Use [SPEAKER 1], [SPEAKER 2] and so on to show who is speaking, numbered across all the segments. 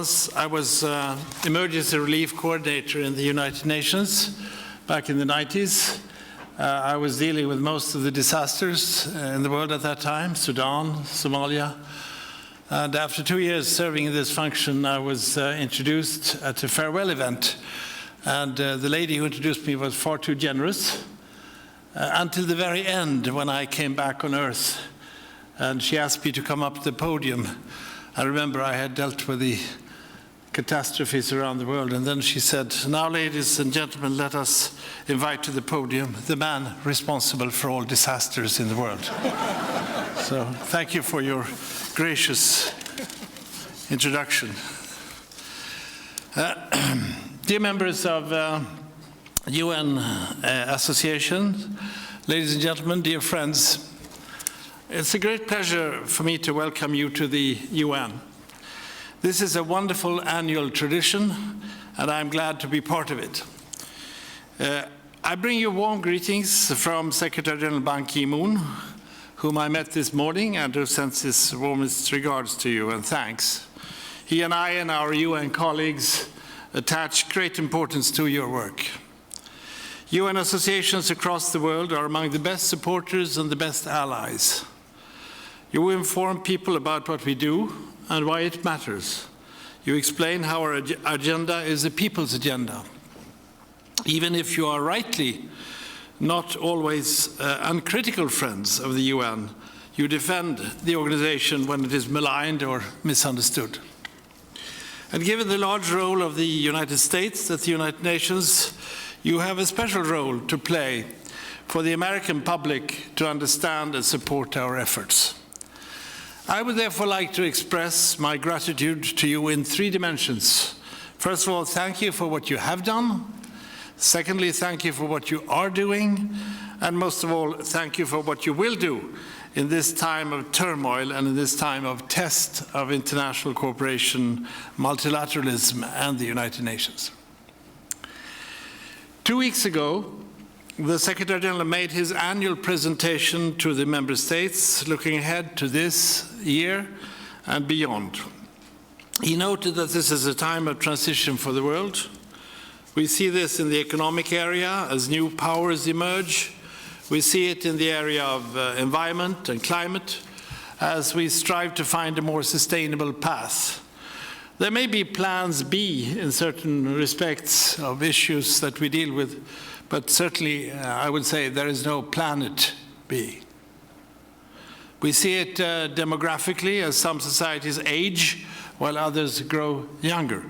[SPEAKER 1] because I was emergency relief coordinator in the United Nations back in the 90s. I was dealing with most of the disasters in the world at that time, Sudan, Somalia. And after 2 years serving in this function, I was introduced at a farewell event. And the lady who introduced me was far too generous until the very end when I came back on Earth. And she asked me to come up to the podium. I remember I had dealt with the catastrophes around the world, and then she said, "Now, ladies and gentlemen, let us invite to the podium the man responsible for all disasters in the world." So thank you for your gracious introduction. Dear members of UN Association, ladies and gentlemen, dear friends, it's a great pleasure for me to welcome you to the UN. This is a wonderful annual tradition, and I'm glad to be part of it. I bring you warm greetings from Secretary General Ban Ki-moon, whom I met this morning and who sends his warmest regards to you and thanks. He and I and our UN colleagues attach great importance to your work. UN associations across the world are among the best supporters and the best allies. You inform people about what we do and why it matters. You explain how our agenda is a people's agenda. Even if you are rightly not always uncritical friends of the UN, you defend the organization when it is maligned or misunderstood. And given the large role of the United States at the United Nations, you have a special role to play for the American public to understand and support our efforts. I would therefore like to express my gratitude to you in 3 dimensions. First of all, thank you for what you have done. Secondly, thank you for what you are doing. And most of all, thank you for what you will do in this time of turmoil and in this time of test of international cooperation, multilateralism, and the United Nations. 2 weeks ago, the Secretary General made his annual presentation to the member states, looking ahead to this year and beyond. He noted that this is a time of transition for the world. We see this in the economic area as new powers emerge. We see it in the area of environment and climate as we strive to find a more sustainable path. There may be plans B in certain respects of issues that we deal with, but certainly I would say there is no planet B. We see it demographically as some societies age while others grow younger.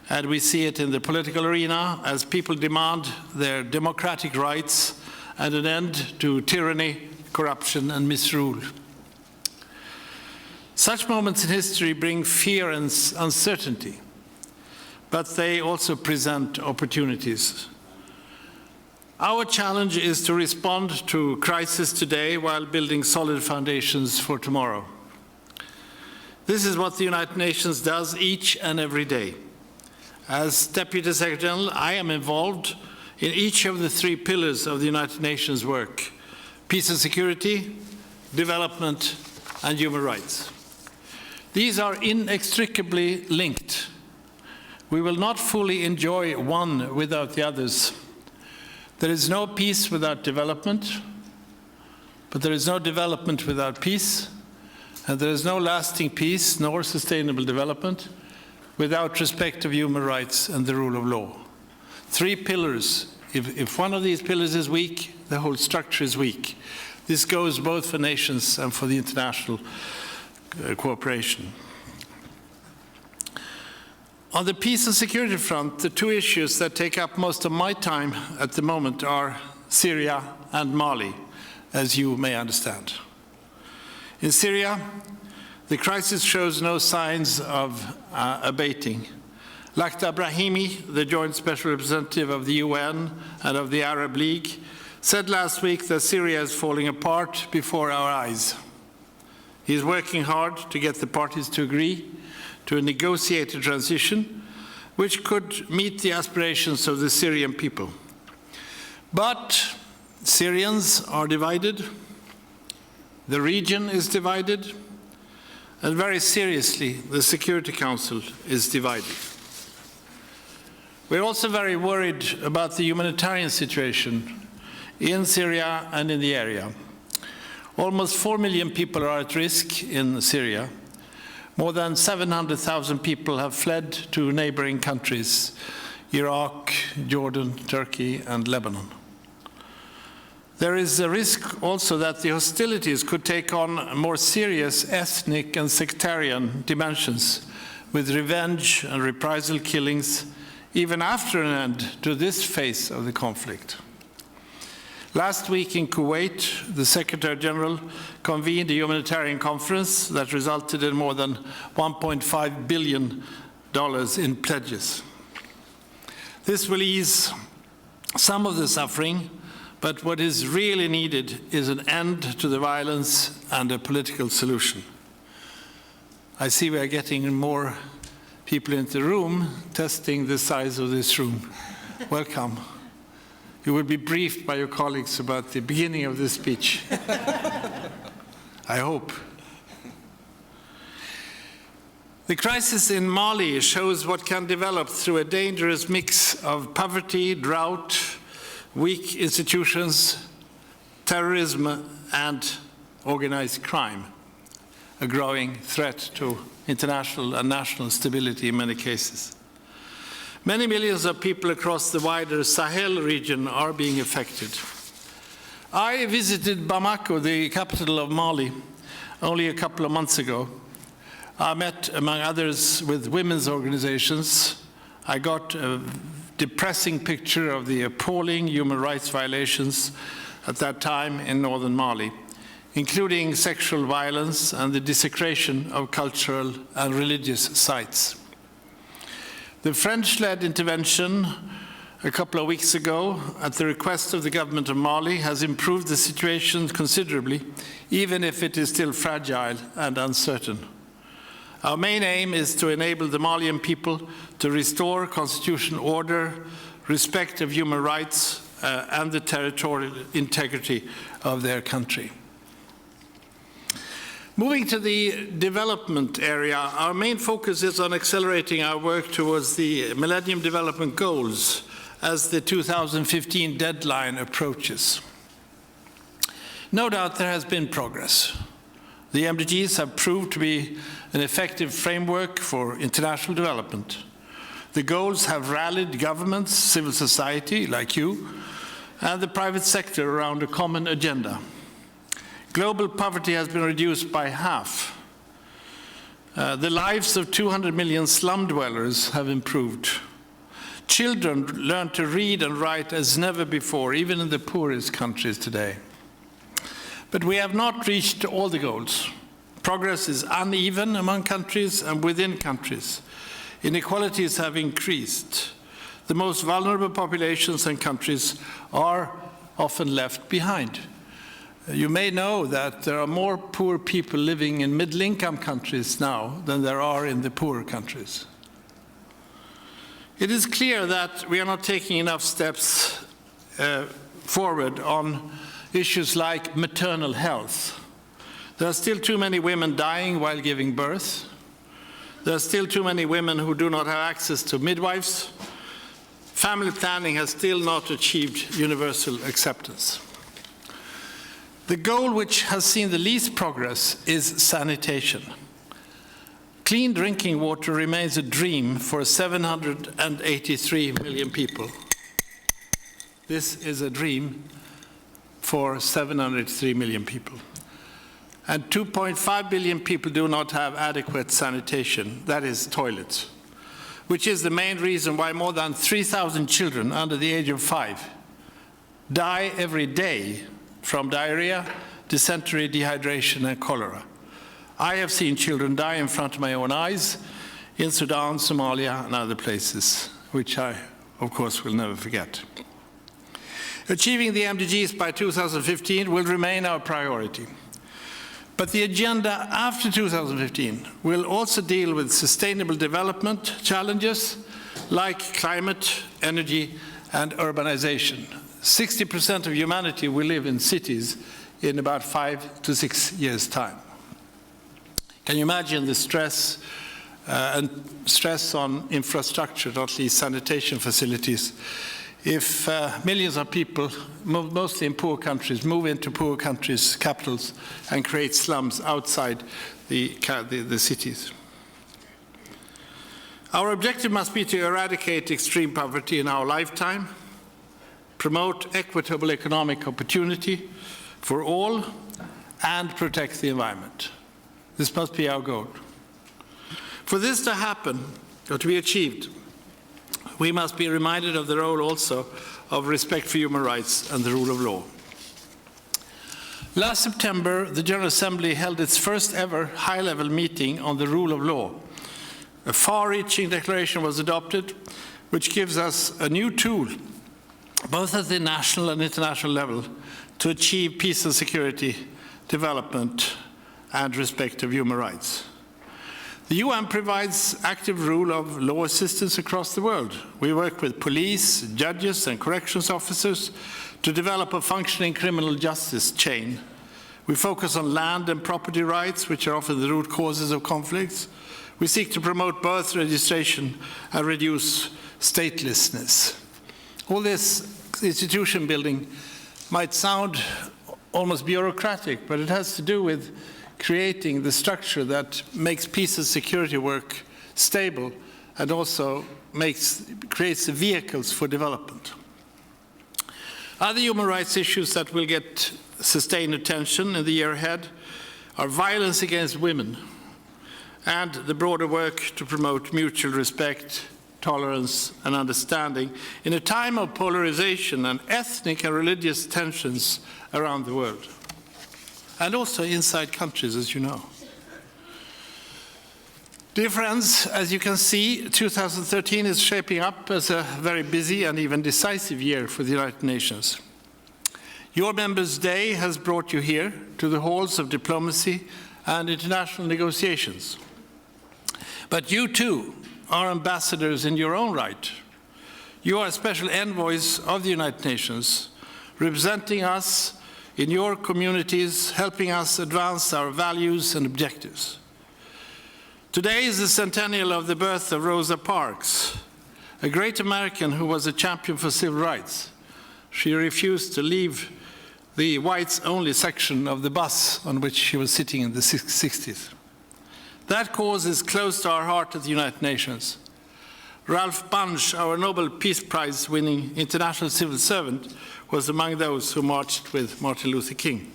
[SPEAKER 1] And we see it in the political arena as people demand their democratic rights and an end to tyranny, corruption, and misrule. Such moments in history bring fear and uncertainty, but they also present opportunities. Our challenge is to respond to crisis today while building solid foundations for tomorrow. This is what the United Nations does each and every day. As Deputy Secretary General, I am involved in each of the 3 pillars of the United Nations work: peace and security, development, and human rights. These are inextricably linked. We will not fully enjoy one without the others. There is no peace without development, but there is no development without peace, and there is no lasting peace nor sustainable development without respect of human rights and the rule of law. 3 pillars. If one of these pillars is weak, the whole structure is weak. This goes both for nations and for the international cooperation. On the peace and security front, the 2 issues that take up most of my time at the moment are Syria and Mali, as you may understand. In Syria, the crisis shows no signs of abating. Lakhdar Brahimi, the Joint Special Representative of the UN and of the Arab League, said last week that Syria is falling apart before our eyes. He is working hard to get the parties to agree to a negotiated transition which could meet the aspirations of the Syrian people. But Syrians are divided, the region is divided, And very seriously, the Security Council is divided. We're also very worried about the humanitarian situation in Syria and in the area. Almost 4 million people are at risk in Syria. More than 700,000 people have fled to neighboring countries, Iraq, Jordan, Turkey, and Lebanon. There is a risk also that the hostilities could take on more serious ethnic and sectarian dimensions, with revenge and reprisal killings, even after an end to this phase of the conflict. Last week in Kuwait, the Secretary General convened a humanitarian conference that resulted in more than $1.5 billion in pledges. This will ease some of the suffering, but what is really needed is an end to the violence and a political solution. I see we are getting more people into the room, testing the size of this room. Welcome. You will be briefed by your colleagues about the beginning of this speech. I hope. The crisis in Mali shows what can develop through a dangerous mix of poverty, drought, weak institutions, terrorism, and organized crime, a growing threat to international and national stability in many cases. Many millions of people across the wider Sahel region are being affected. I visited Bamako, the capital of Mali, only a couple of months ago. I met, among others, with women's organizations. I got a depressing picture of the appalling human rights violations at that time in northern Mali, including sexual violence and the desecration of cultural and religious sites. The French-led intervention a couple of weeks ago, at the request of the government of Mali, has improved the situation considerably, even if it is still fragile and uncertain. Our main aim is to enable the Malian people to restore constitutional order, respect of human rights, and the territorial integrity of their country. Moving to the development area, our main focus is on accelerating our work towards the Millennium Development Goals as the 2015 deadline approaches. No doubt there has been progress. The MDGs have proved to be an effective framework for international development. The goals have rallied governments, civil society, like you, and the private sector around a common agenda. Global poverty has been reduced by half. The lives of 200 million slum dwellers have improved. Children learn to read and write as never before, even in the poorest countries today. But we have not reached all the goals. Progress is uneven among countries and within countries. Inequalities have increased. The most vulnerable populations and countries are often left behind. You may know that there are more poor people living in middle-income countries now than there are in the poorer countries. It is clear that we are not taking enough steps forward on issues like maternal health. There are still too many women dying while giving birth. There are still too many women who do not have access to midwives. Family planning has still not achieved universal acceptance. The goal which has seen the least progress is sanitation. Clean drinking water remains a dream for 783 million people. This is a dream for 783 million people. And 2.5 billion people do not have adequate sanitation, that is toilets, which is the main reason why more than 3,000 children under the age of 5 die every day from diarrhea, dysentery, dehydration, and cholera. I have seen children die in front of my own eyes in Sudan, Somalia, and other places, which I, of course, will never forget. Achieving the MDGs by 2015 will remain our priority. But the agenda after 2015 will also deal with sustainable development challenges like climate, energy, and urbanization. 60% of humanity will live in cities in about 5 to 6 years' time. Can you imagine the stress and stress on infrastructure, not least sanitation facilities, if millions of people, mostly in poor countries, move into poor countries' capitals and create slums outside the cities? Our objective must be to eradicate extreme poverty in our lifetime, promote equitable economic opportunity for all, and protect the environment. This must be our goal. For this to happen, or to be achieved, we must be reminded of the role also of respect for human rights and the rule of law. Last September, the General Assembly held its first ever high-level meeting on the rule of law. A far-reaching declaration was adopted, which gives us a new tool, both at the national and international level, to achieve peace and security, development, and respect of human rights. The UN provides active rule of law assistance across the world. We work with police, judges, and corrections officers to develop a functioning criminal justice chain. We focus on land and property rights, which are often the root causes of conflicts. We seek to promote birth registration and reduce statelessness. All this institution building might sound almost bureaucratic, but it has to do with creating the structure that makes peace and security work stable and also creates the vehicles for development. Other human rights issues that will get sustained attention in the year ahead are violence against women and the broader work to promote mutual respect, tolerance, and understanding in a time of polarization and ethnic and religious tensions around the world, and also inside countries, as you know. Dear friends, as you can see, 2013 is shaping up as a very busy and even decisive year for the United Nations. Your Members' Day has brought you here to the halls of diplomacy and international negotiations. But you too are ambassadors in your own right. You are special envoys of the United Nations, representing us in your communities, helping us advance our values and objectives. Today is the centennial of the birth of Rosa Parks, a great American who was a champion for civil rights. She refused to leave the whites-only section of the bus on which she was sitting in the 60s. That cause is close to our heart at the United Nations. Ralph Bunche, our Nobel Peace Prize-winning international civil servant, was among those who marched with Martin Luther King.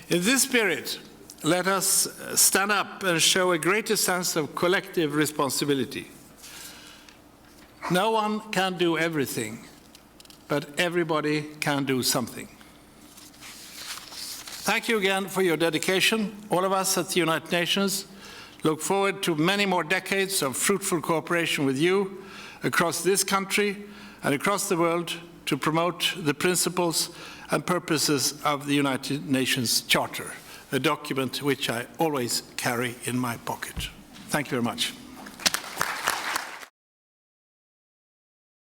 [SPEAKER 1] In this spirit, let us stand up and show a greater sense of collective responsibility. No one can do everything, but everybody can do something. Thank you again for your dedication. All of us at the United Nations look forward to many more decades of fruitful cooperation with you across this country and across the world to promote the principles and purposes of the United Nations Charter, a document which I always carry in my pocket. Thank you very much.